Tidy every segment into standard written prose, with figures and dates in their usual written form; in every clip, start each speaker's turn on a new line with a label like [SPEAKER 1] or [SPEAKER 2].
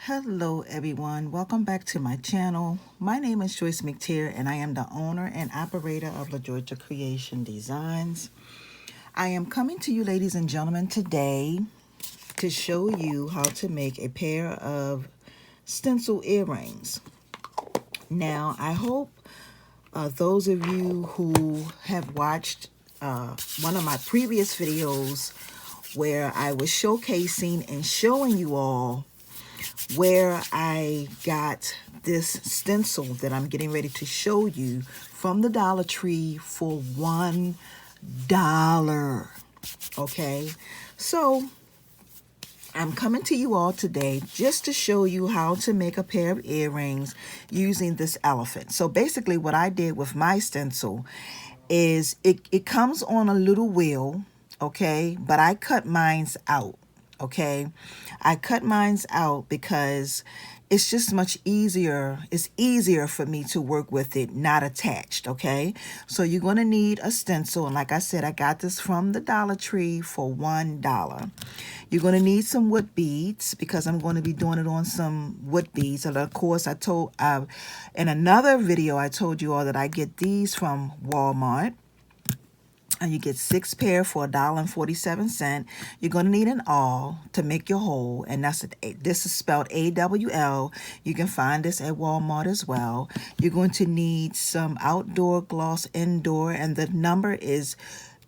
[SPEAKER 1] Hello everyone, welcome back to my channel. My name is Joyce McTeer and I am the owner and operator of Lajoytra Creation Designs. I am coming to you, ladies and gentlemen, today to show you how to make a pair of stencil earrings. Now, I hope those of you who have watched one of my previous videos where I was showcasing and showing you all where I got this stencil that I'm getting ready to show you from the Dollar Tree for $1. Okay, so I'm coming to you all today just to show you how to make a pair of earrings using this elephant. So basically what I did with my stencil is it comes on a little wheel, okay, but I cut mines out. Okay, I cut mines out because it's just much easier. It's easier for me to work with it not attached. Okay, so you're going to need a stencil, and like I said, I got this from the Dollar Tree for $1. You're going to need some wood beads because I'm going to be doing it on some wood beads. And of course, I told in another video I told you all that I get these from Walmart. And you get 6 pair for $1.47. You're going to need an awl to make your hole, and this is spelled AWL. You can find this at Walmart as well. You're going to need some outdoor gloss indoor, and the number is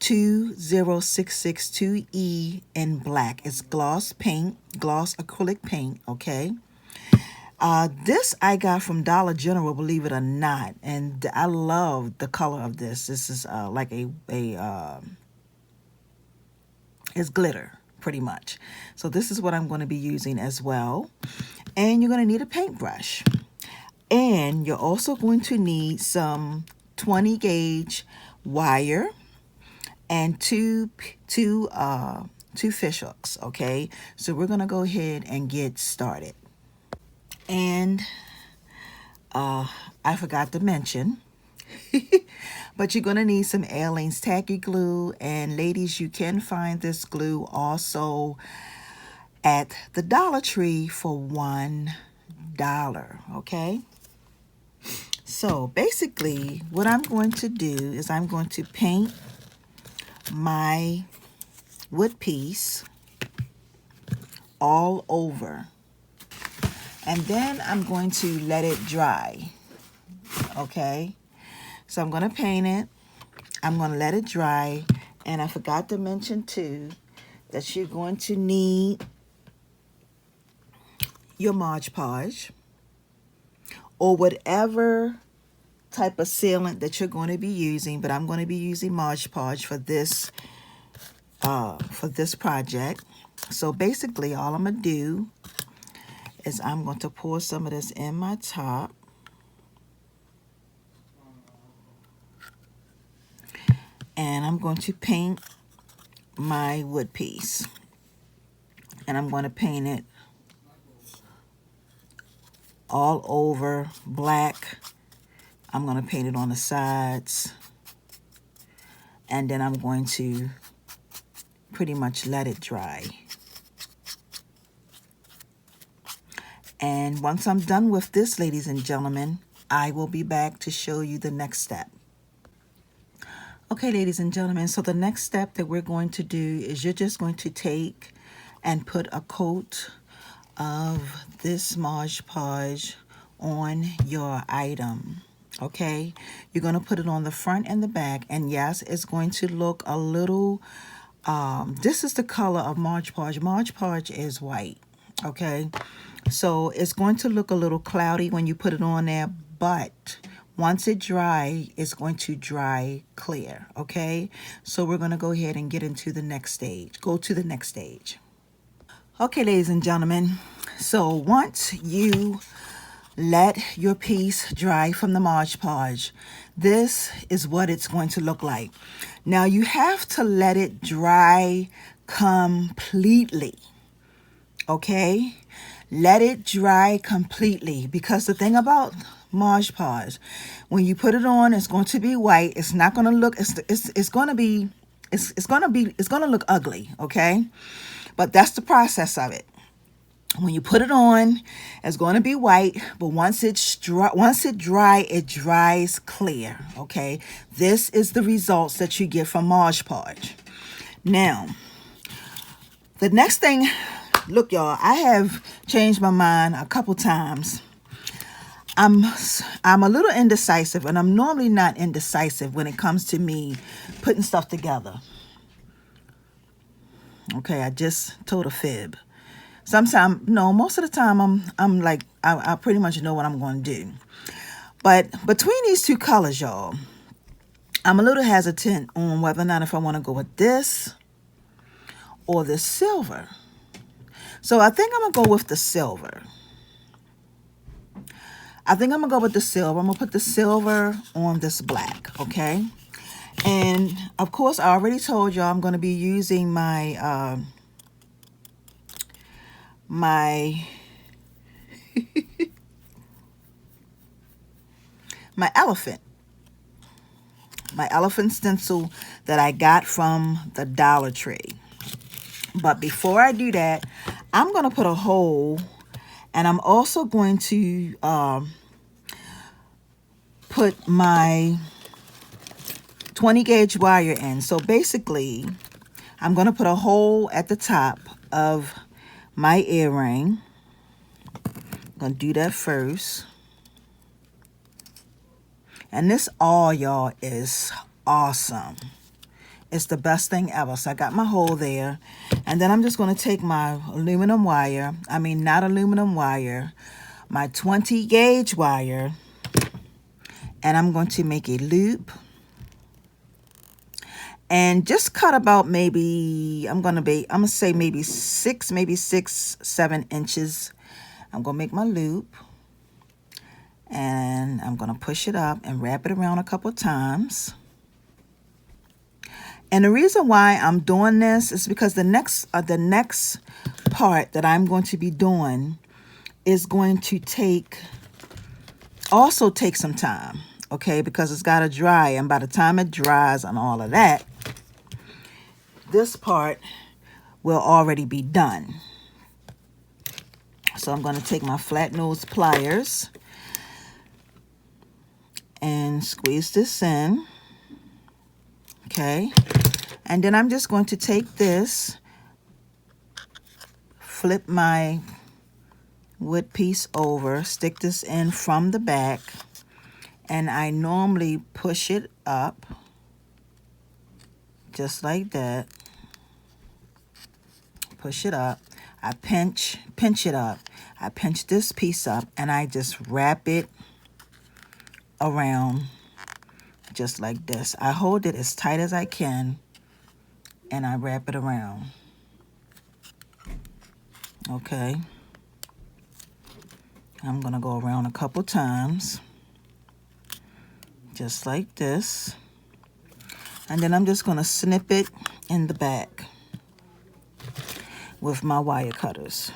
[SPEAKER 1] 20662E in black. It's gloss paint, gloss acrylic paint, okay? This I got from Dollar General, believe it or not, and I love the color of this. This is like it's glitter, pretty much. So this is what I'm going to be using as well. And you're going to need a paintbrush. And you're also going to need some 20 gauge wire and two fish hooks, okay? So we're going to go ahead and get started. And I forgot to mention, but you're going to need some Aleene's tacky glue. And ladies, you can find this glue also at the Dollar Tree for $1, okay? So basically, what I'm going to do is I'm going to paint my wood piece all over. And then I'm going to let it dry, okay? So I'm going to paint it. I'm going to let it dry. And I forgot to mention, too, that you're going to need your Mod Podge or whatever type of sealant that you're going to be using. But I'm going to be using Mod Podge for this project. So basically, all I'm going to do is I'm going to pour some of this in my top. And I'm going to paint my wood piece. And I'm going to paint it all over black. I'm going to paint it on the sides. And then I'm going to pretty much let it dry. And once I'm done with this, ladies and gentlemen, I will be back to show you the next step. Okay, ladies and gentlemen, so the next step that we're going to do is you're just going to take and put a coat of this Mod Podge on your item, okay? You're going to put it on the front and the back, and yes, it's going to look a little, this is the color of Mod Podge. Mod Podge is white, okay? So it's going to look a little cloudy when you put it on there, but once it dries, it's going to dry clear, okay? So we're going to go ahead and get into the next stage. Go to the next stage. Okay, ladies and gentlemen, so once you let your piece dry from the Mod Podge, this is what it's going to look like. Now you have to let it dry completely, okay? Let it dry completely, because the thing about Mod Podge, when you put it on, it's going to be white. It's not going to look. It's going to look ugly. Okay, but that's the process of it. When you put it on, it's going to be white, but once it dry, it dries clear. Okay, this is the results that you get from Mod Podge. Now, the next thing, look, y'all, I have changed my mind a couple times. I'm a little indecisive, and I'm normally not indecisive when it comes to me putting stuff together. Okay, I just told a fib. Sometimes, no, most of the time I'm like, I pretty much know what I'm going to do. But between these two colors, y'all, I'm a little hesitant on whether or not if I want to go with this or the silver. So I think I'm going to go with the silver. I'm going to go with the silver. I'm going to put the silver on this black, okay? And, of course, I already told y'all I'm going to be using my my elephant stencil that I got from the Dollar Tree. But before I do that, I'm going to put a hole, and I'm also going to put my 20 gauge wire in. So basically, I'm going to put a hole at the top of my earring. I'm going to do that first. And this all, y'all, is awesome. It's the best thing ever. So I got my hole there. And then I'm just going to take my aluminum wire. I mean, not aluminum wire. My 20 gauge wire. And I'm going to make a loop. And just cut about maybe, I'm going to say maybe 7 inches. I'm going to make my loop. And I'm going to push it up and wrap it around a couple times. And the reason why I'm doing this is because the next part that I'm going to be doing is going to take some time, okay? Because it's got to dry, and by the time it dries and all of that, this part will already be done. So I'm going to take my flat nose pliers and squeeze this in. Okay, and then I'm just going to take this, flip my wood piece over, stick this in from the back, and I normally push it up just like that. Push it up. I pinch it up. I pinch this piece up, and I just wrap it around just like this. I hold it as tight as I can, and I wrap it around. Okay. I'm going to go around a couple times, just like this. And then I'm just going to snip it in the back with my wire cutters.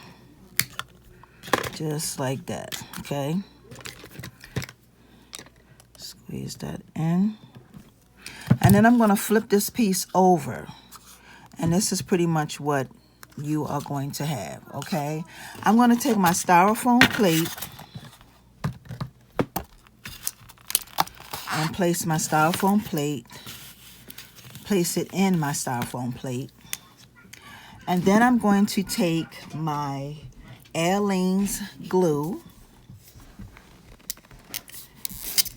[SPEAKER 1] Just like that, okay? Squeeze that in. And then I'm going to flip this piece over. And this is pretty much what you are going to have, okay? I'm going to take my styrofoam plate and place my styrofoam plate. Place it in my styrofoam plate. And then I'm going to take my Aleene's glue,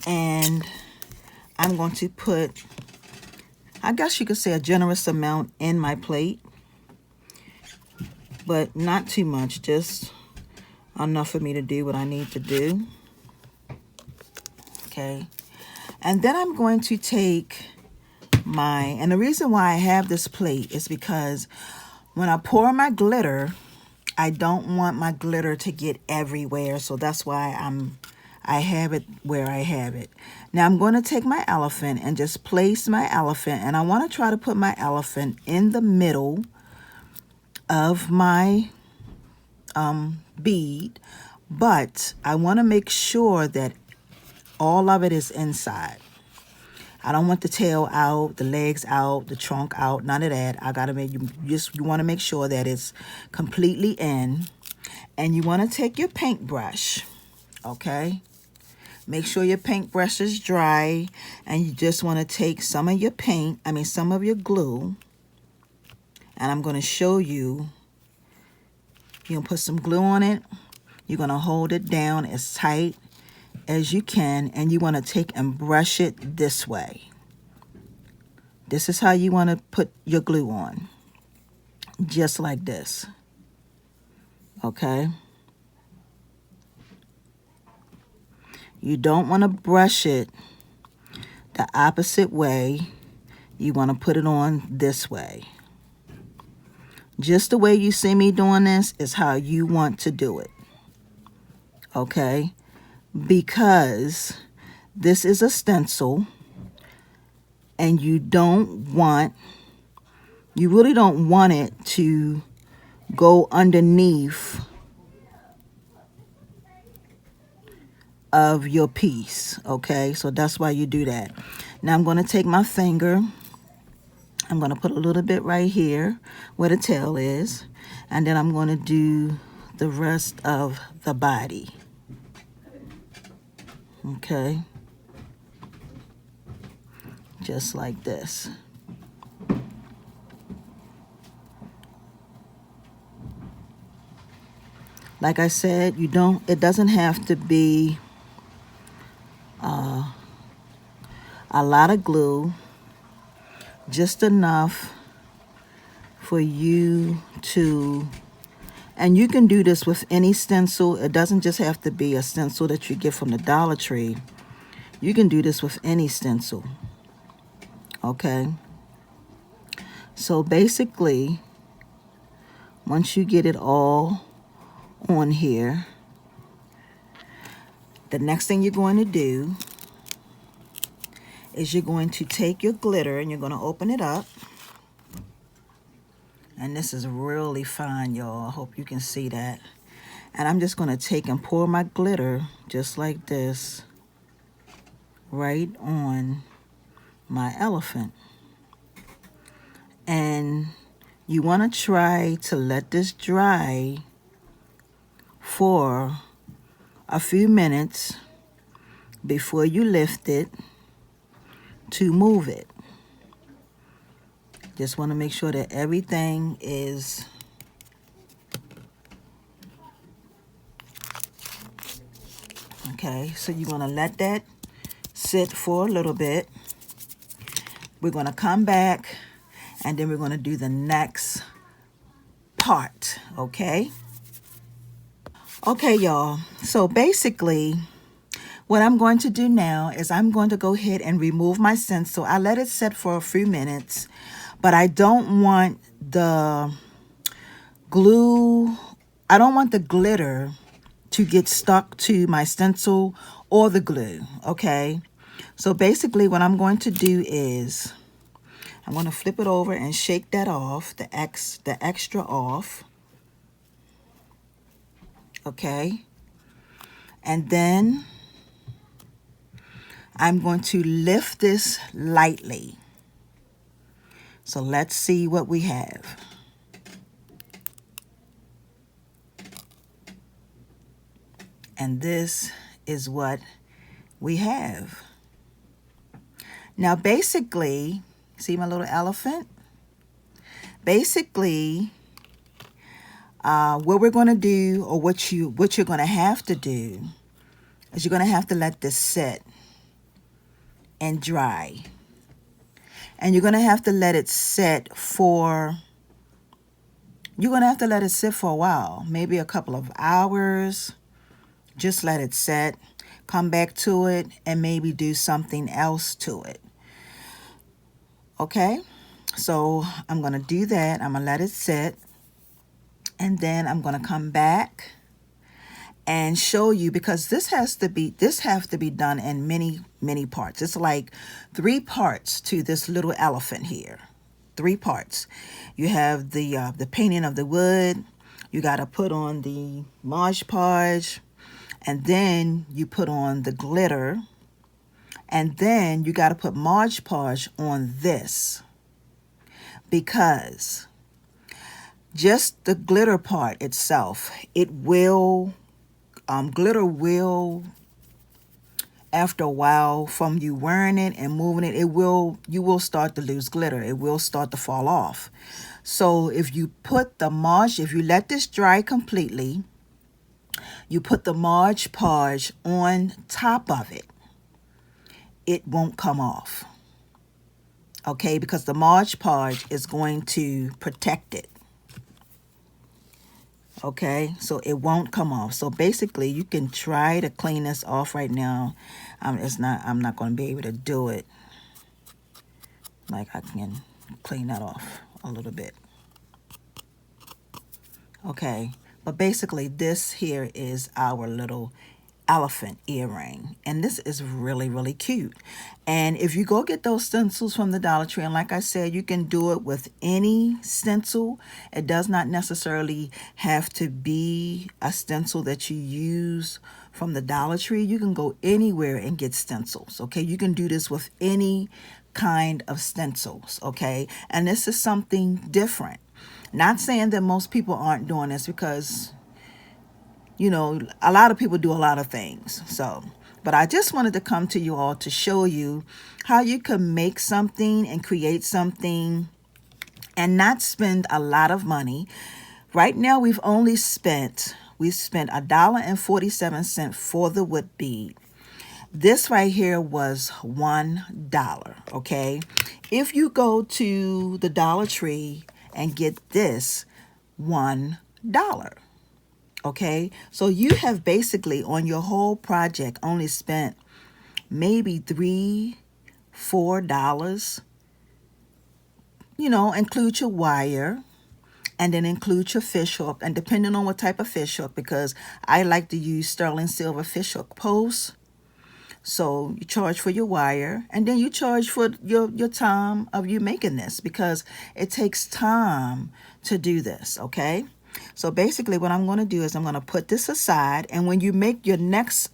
[SPEAKER 1] and I'm going to put, I guess you could say, a generous amount in my plate, but not too much, just enough for me to do what I need to do. Okay, and then I'm going to take and the reason why I have this plate is because when I pour my glitter, I don't want my glitter to get everywhere, so that's why I have it where I have it. Now I'm going to take my elephant and just place my elephant, and I want to try to put my elephant in the middle of my bead, but I want to make sure that all of it is inside. I don't want the tail out, the legs out, the trunk out, none of that. I gotta make you want to make sure that it's completely in. And you want to take your paintbrush, okay? Make sure your paintbrush is dry, and you just want to take some of your some of your glue, and I'm going to show you. You're going to put some glue on it. You're going to hold it down as tight as you can, and you want to take and brush it this way. This is how you want to put your glue on, just like this, okay? You don't want to brush it the opposite way. You want to put it on this way. Just the way you see me doing this is how you want to do it, okay? Because this is a stencil, and you really don't want it to go underneath of your piece, okay? So that's why you do that. Now I'm going to take my finger. I'm going to put a little bit right here where the tail is, and then I'm going to do the rest of the body. Okay? Just like this. Like I said, it doesn't have to be a lot of glue, just enough for you to, and you can do this with any stencil. It doesn't just have to be a stencil that you get from the Dollar Tree. You can do this with any stencil, okay? So basically, once you get it all on here, the next thing you're going to do is you're going to take your glitter and you're going to open it up. And this is really fine, y'all. I hope you can see that. And I'm just going to take and pour my glitter just like this right on my elephant. And you want to try to let this dry for a few minutes before you lift it to move it. Just want to make sure that everything is okay. So you want to let that sit for a little bit. We're going to come back, and then we're going to do the next part, okay? Okay, y'all. So basically, what I'm going to do now is I'm going to go ahead and remove my stencil. I let it sit for a few minutes, but I don't want the glue, I don't want the glitter to get stuck to my stencil or the glue, okay? So basically what I'm going to do is I'm going to flip it over and shake that off, the extra off, okay? And then I'm going to lift this lightly. So let's see what we have. And this is what we have. Now basically, see my little elephant? Basically, what we're going to do, or what you're going to have to do, is you're going to have to let this sit and dry. And you're going to have to let it sit for, a while, maybe a couple of hours. Just let it sit, come back to it, and maybe do something else to it. Okay? So I'm going to do that. I'm going to let it sit. And then I'm going to come back and show you, because this has to be done in many parts. It's like 3 parts to this little elephant here. 3 parts. You have the painting of the wood. You got to put on the Mod Podge, and then you put on the glitter, and then you got to put Mod Podge on this, because just the glitter part itself, it will, glitter will, after a while from you wearing it and moving it, you will start to lose glitter. It will start to fall off. So if you put the Mod, if you let this dry completely, you put the Mod Podge on top of it, it won't come off. Okay, because the Mod Podge is going to protect it. Okay, so it won't come off. So basically you can try to clean this off right now. I'm not going to be able to do it like I can clean that off a little bit. Okay, but basically this here is our little elephant earring, and this is really, really cute. And if you go get those stencils from the Dollar Tree, and like I said, you can do it with any stencil. It does not necessarily have to be a stencil that you use from the Dollar Tree. You can go anywhere and get stencils. Okay, you can do this with any kind of stencils. Okay, and this is something different. Not saying that most people aren't doing this, because you know, a lot of people do a lot of things. So, but I just wanted to come to you all to show you how you can make something and create something and not spend a lot of money. Right now, we spent $1.47 for the wood bead. This right here was $1, okay? If you go to the Dollar Tree and get this, $1. Okay, so you have basically on your whole project only spent maybe $3-4. You know, include your wire, and then include your fish hook, and depending on what type of fish hook, because I like to use sterling silver fish hook posts. So you charge for your wire, and then you charge for your time of you making this, because it takes time to do this. Okay, so basically what I'm going to do is I'm going to put this aside, and when you make your next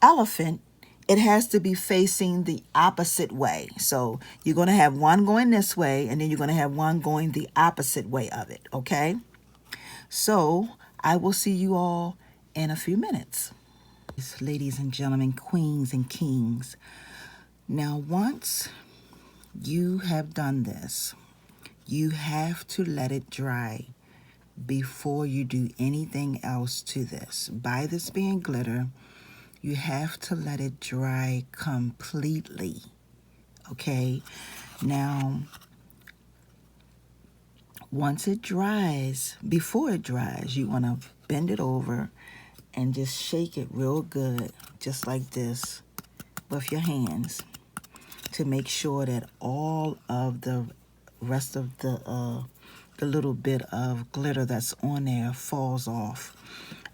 [SPEAKER 1] elephant, it has to be facing the opposite way. So you're going to have one going this way, and then you're going to have one going the opposite way of it. Okay, so I will see you all in a few minutes. Ladies and gentlemen, queens and kings, now once you have done this, you have to let it dry before you do anything else to this. By this being glitter, you have to let it dry completely. Okay, now once it dries, before it dries, you want to bend it over and just shake it real good, just like this, with your hands, to make sure that all of the rest of the little bit of glitter that's on there falls off.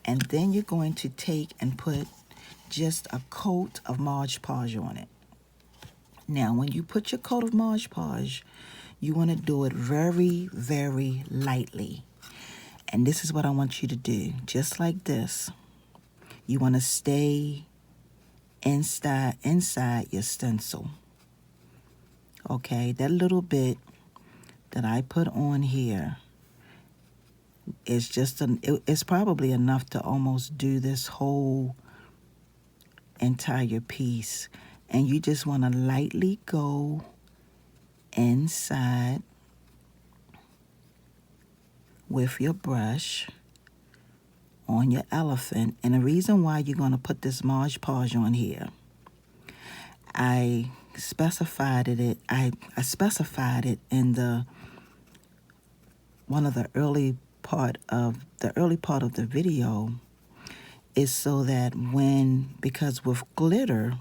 [SPEAKER 1] And then you're going to take and put just a coat of Mod Podge on it. Now, when you put your coat of Mod Podge, you want to do it very, very lightly. And this is what I want you to do, just like this. You want to stay inside your stencil. Okay, that little bit that I put on here is just it's probably enough to almost do this whole entire piece. And you just want to lightly go inside with your brush on your elephant. And the reason why you're going to put this Mod Podge on here, I specified it in the one of the early part of the video, is so that because with glitter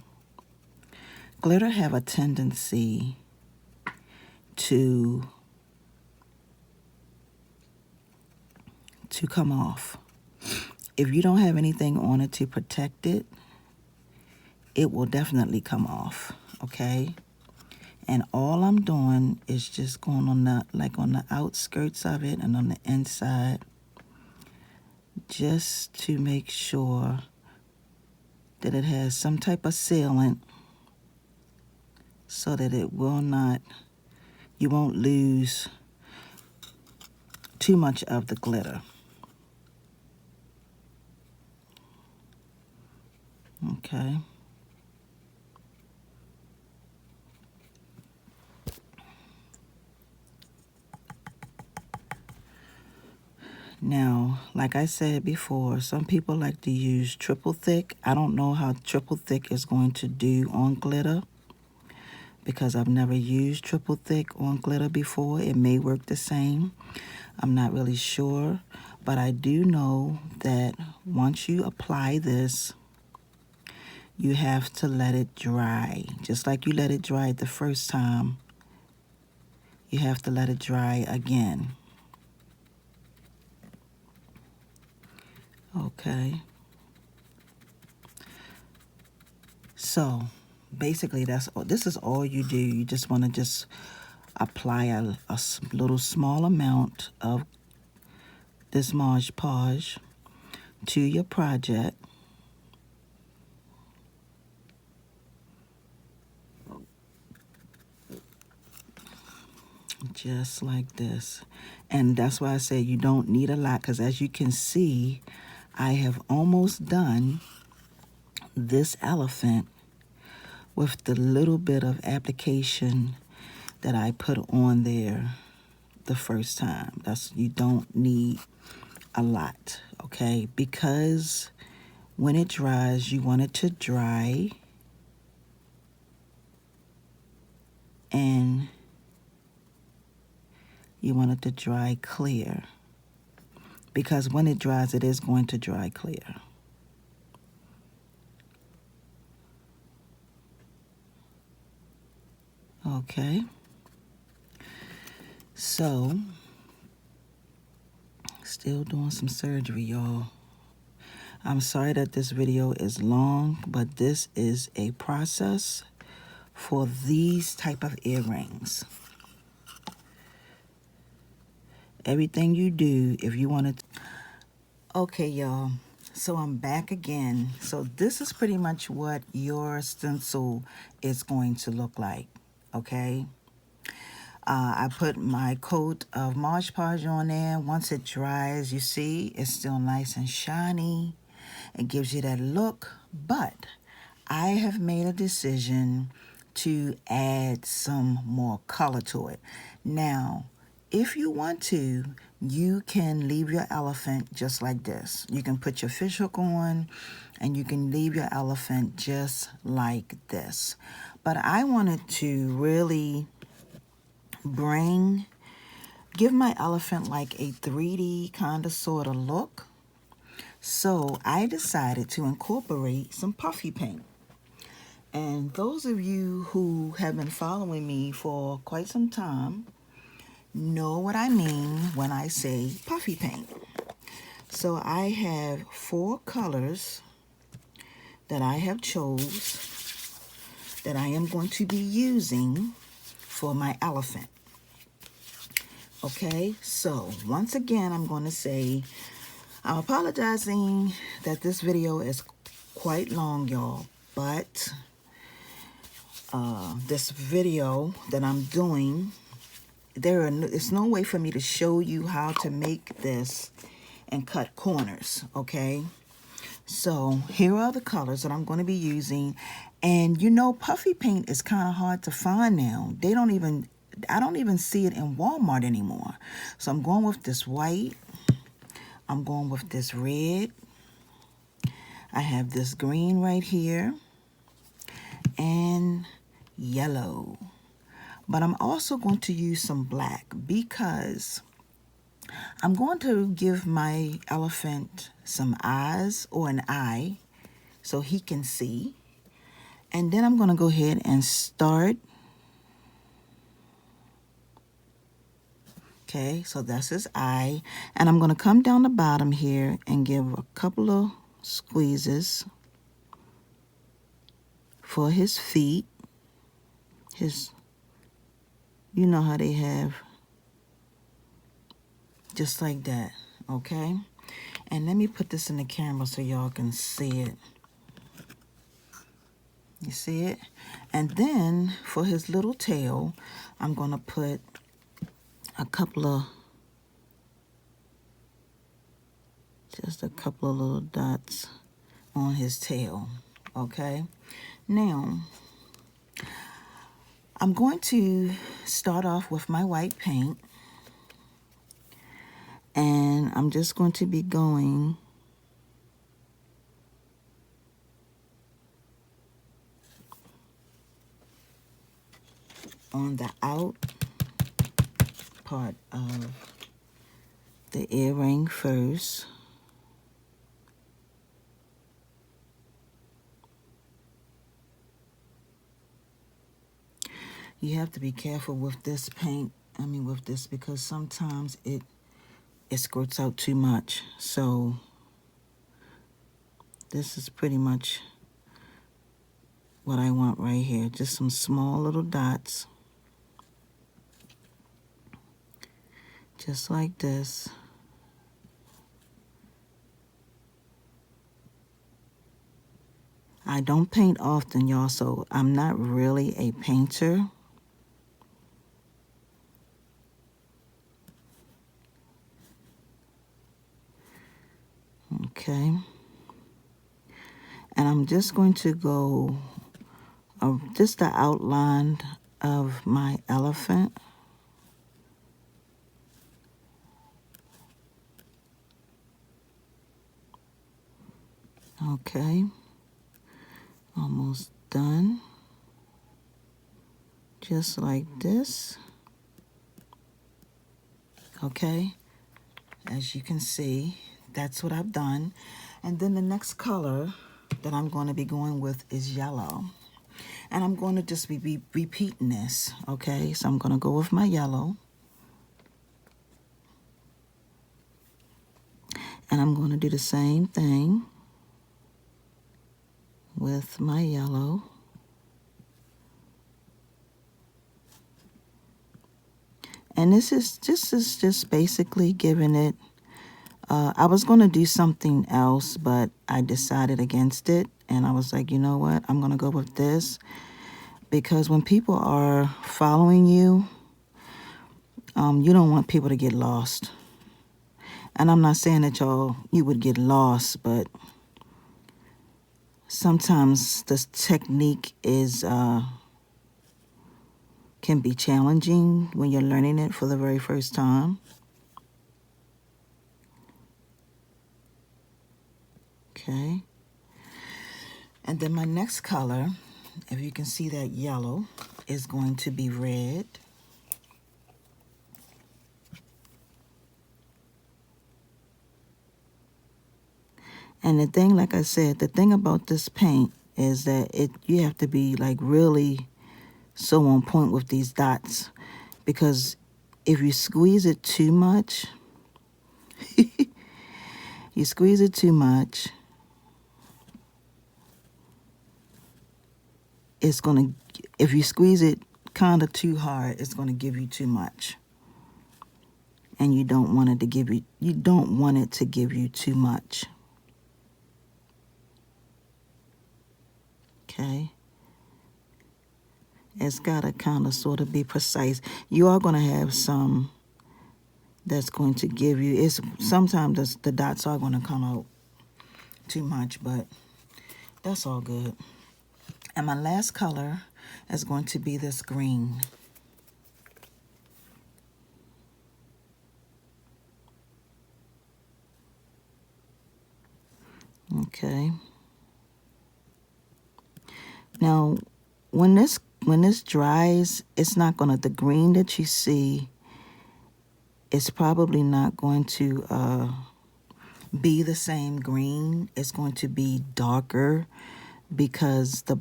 [SPEAKER 1] have a tendency to come off. If you don't have anything on it to protect it, it will definitely come off. Okay, and all I'm doing is just going on the outskirts of it and on the inside, just to make sure that it has some type of sealant so that it will not you won't lose too much of the glitter. Okay. Now, like I said before, some people like to use triple thick. I don't know how triple thick is going to do on glitter because I've never used triple thick on glitter before. It may work the same. I'm not really sure, but I do know that once you apply this, you have to let it dry. Just like you let it dry the first time, you have to let it dry again. Okay. So basically this is all you do. You just want to just apply a little small amount of this Mod Podge to your project. Just like this. And that's why I say you don't need a lot, because as you can see, I have almost done this elephant with the little bit of application that I put on there the first time. You don't need a lot, okay? Because when it dries, you want it to dry and you want it to dry clear, because when it dries, it is going to dry clear. Okay. So, still doing some surgery, y'all. I'm sorry that this video is long, but this is a process for these type of earrings. Everything you do, if you want to... Okay, y'all. So I'm back again. So this is pretty much what your stencil is going to look like, okay? I put my coat of Mod Podge on there. Once it dries, you see, it's still nice and shiny. It gives you that look, but I have made a decision to add some more color to it. Now, if you want to, you can leave your elephant just like this. You can put your fishhook on and you can leave your elephant just like this. But I wanted to really give my elephant like a 3D kind of sort of look. So I decided to incorporate some puffy paint. And those of you who have been following me for quite some time know what I mean when I say puffy paint. So I have 4 colors that I have chose that I am going to be using for my elephant. Okay, so once again, I'm going to say, I'm apologizing that this video is quite long, y'all, but this video that I'm doing, there's no way for me to show you how to make this and cut corners, okay? So here are the colors that I'm going to be using. And you know, puffy paint is kind of hard to find now. I don't even see it in Walmart anymore. So I'm going with this white. I'm going with this red. I have this green right here. And yellow. But I'm also going to use some black because I'm going to give my elephant some eyes or an eye so he can see. And then I'm going to go ahead and start. Okay, so that's his eye. And I'm going to come down the bottom here and give a couple of squeezes for his feet. You know how they have, just like that, okay? And let me put this in the camera so y'all can see it. You see it? And then for his little tail, I'm going to put just a couple of little dots on his tail. Okay? Now, I'm going to start off with my white paint. And I'm just going to be going on the out part of the earring first. You have to be careful with this paint, with this, because sometimes it squirts out too much. So this is pretty much what I want right here. Just some small little dots. Just like this. I don't paint often, y'all, so I'm not really a painter. Okay. And I'm just going to go just the outline of my elephant. Okay. Almost done. Just like this. Okay. As you can see, that's what I've done. And then the next color that I'm going to be going with is yellow. And I'm going to just be repeating this, okay? So I'm going to go with my yellow. And I'm going to do the same thing with my yellow. And this is just basically giving it, I was going to do something else, but I decided against it. And I was like, you know what? I'm going to go with this. Because when people are following you, you don't want people to get lost. And I'm not saying that you would get lost, but sometimes this technique can be challenging when you're learning it for the very first time. Okay. And then my next color, if you can see that yellow, is going to be red. And the thing, like I said, the thing about this paint is that you have to be like really so on point with these dots, because if you squeeze it too much, you squeeze it too much, it's gonna, if you squeeze it kind of too hard, it's gonna give you too much. And you don't want it to give you too much. Okay. It's gotta kind of sort of be precise. You are gonna have some that's going to give you, sometimes the dots are gonna come out too much, but that's all good. And my last color is going to be this green. Okay. Now, when this dries, it's not gonna, the green that you see, it's probably not going to be the same green. It's going to be darker because of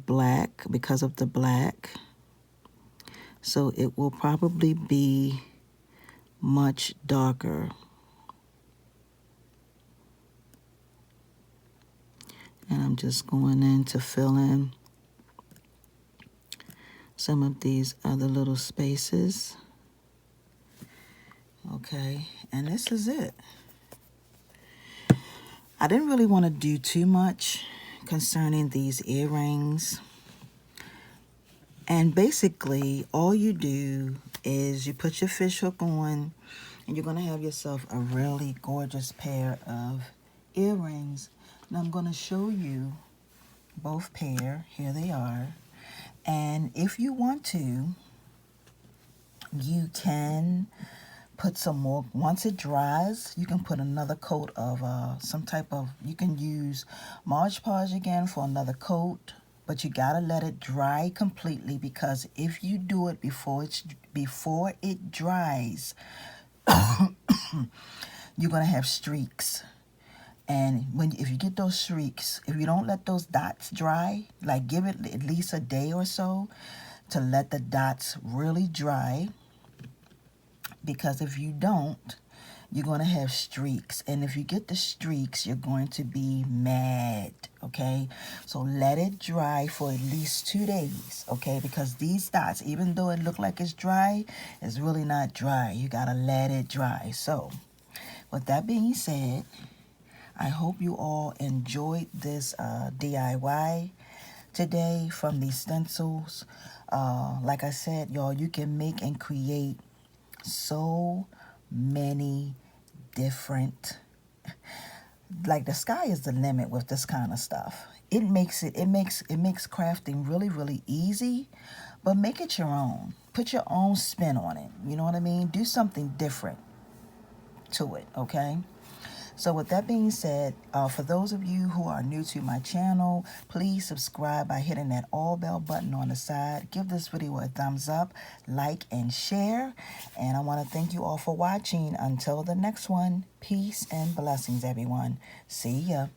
[SPEAKER 1] the black. So it will probably be much darker. And I'm just going in to fill in some of these other little spaces. Okay, and this is it. I didn't really want to do too much concerning these earrings, And basically, all you do is you put your fish hook on, and you're going to have yourself a really gorgeous pair of earrings. Now I'm going to show you both pair. Here they are. And if you want to, you can put some more. Once it dries, you can put another coat of some type of, you can use Mod Podge again for another coat, but you gotta let it dry completely, because if you do it before it dries, you're gonna have streaks. And if you get those streaks, if you don't let those dots dry, like give it at least a day or so to let the dots really dry, because if you don't, you're going to have streaks. And if you get the streaks, you're going to be mad, okay? So let it dry for at least 2 days, okay? Because these dots, even though it look like it's dry, it's really not dry. You got to let it dry. So with that being said, I hope you all enjoyed this DIY today from these stencils. Like I said, y'all, you can make and create so many different, like the sky is the limit with this kind of stuff. It makes crafting really, really easy, but make it your own. Put your own spin on it. You know what I mean? Do something different to it, okay? So with that being said, for those of you who are new to my channel, please subscribe by hitting that all bell button on the side. Give this video a thumbs up, like, and share. And I want to thank you all for watching. Until the next one, peace and blessings, everyone. See ya.